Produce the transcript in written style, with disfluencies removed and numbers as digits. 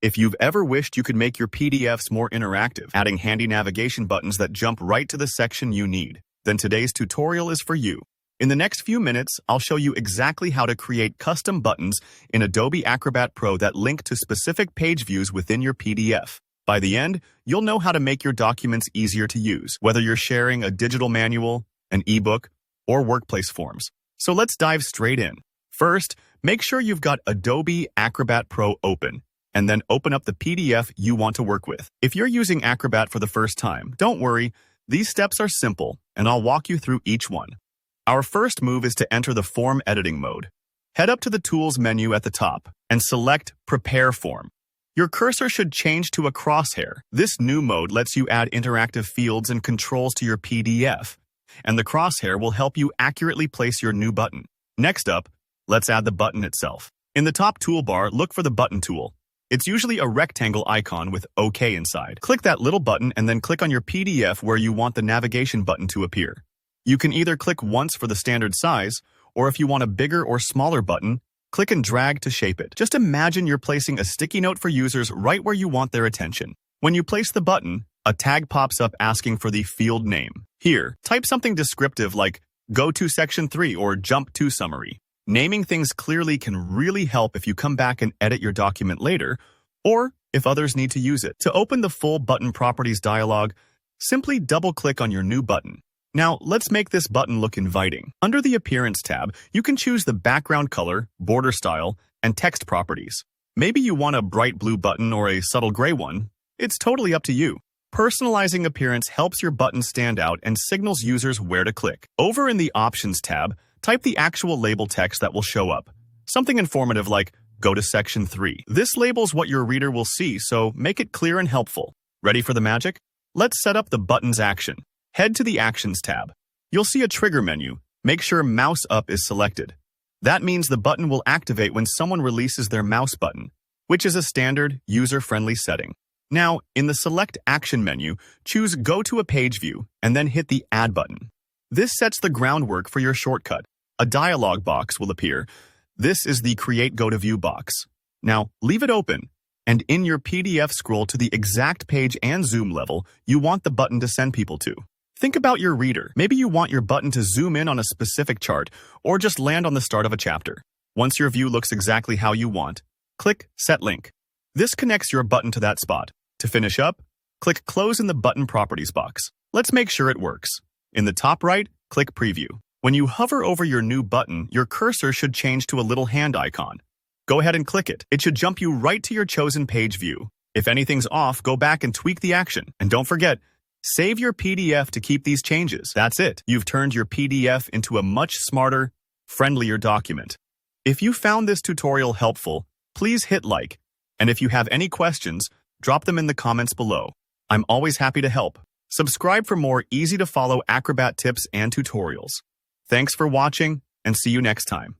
If you've ever wished you could make your PDFs more interactive, adding handy navigation buttons that jump right to the section you need, then today's tutorial is for you. In the next few minutes, I'll show you exactly how to create custom buttons in Adobe Acrobat Pro that link to specific page views within your PDF. By the end, you'll know how to make your documents easier to use, whether you're sharing a digital manual, an ebook, or workplace forms. So let's dive straight in. First, make sure you've got Adobe Acrobat Pro open, and then open up the PDF you want to work with. If you're using Acrobat for the first time, don't worry, these steps are simple, and I'll walk you through each one. Our first move is to enter the form editing mode. Head up to the Tools menu at the top and select Prepare Form. Your cursor should change to a crosshair. This new mode lets you add interactive fields and controls to your PDF, and the crosshair will help you accurately place your new button. Next up, let's add the button itself. In the top toolbar, look for the Button tool. It's usually a rectangle icon with OK inside. Click that little button and then click on your PDF where you want the navigation button to appear. You can either click once for the standard size, or if you want a bigger or smaller button, click and drag to shape it. Just imagine you're placing a sticky note for users right where you want their attention. When you place the button, a tag pops up asking for the field name. Here, type something descriptive like Go to Section 3 or Jump to Summary. Naming things clearly can really help if you come back and edit your document later, or if others need to use it. To open the full Button Properties dialog, simply double-click on your new button. Now, let's make this button look inviting. Under the Appearance tab, you can choose the background color, border style, and text properties. Maybe you want a bright blue button or a subtle gray one. It's totally up to you. Personalizing appearance helps your button stand out and signals users where to click. Over in the Options tab, type the actual label text that will show up. Something informative like, Go to Section 3. This labels what your reader will see, so make it clear and helpful. Ready for the magic? Let's set up the button's action. Head to the Actions tab. You'll see a trigger menu. Make sure Mouse Up is selected. That means the button will activate when someone releases their mouse button, which is a standard, user-friendly setting. Now, in the Select Action menu, choose Go to a Page View, and then hit the Add button. This sets the groundwork for your shortcut. A dialog box will appear. This is the Create Go to View box. Now, leave it open, and in your PDF scroll to the exact page and zoom level you want the button to send people to. Think about your reader. Maybe you want your button to zoom in on a specific chart, or just land on the start of a chapter. Once your view looks exactly how you want, click Set Link. This connects your button to that spot. To finish up, click Close in the Button Properties box. Let's make sure it works. In the top right, click Preview. When you hover over your new button, your cursor should change to a little hand icon. Go ahead and click it. It should jump you right to your chosen page view. If anything's off, go back and tweak the action. And don't forget, save your PDF to keep these changes. That's it. You've turned your PDF into a much smarter, friendlier document. If you found this tutorial helpful, please hit like. And if you have any questions, drop them in the comments below. I'm always happy to help. Subscribe for more easy-to-follow Acrobat tips and tutorials. Thanks for watching, and see you next time.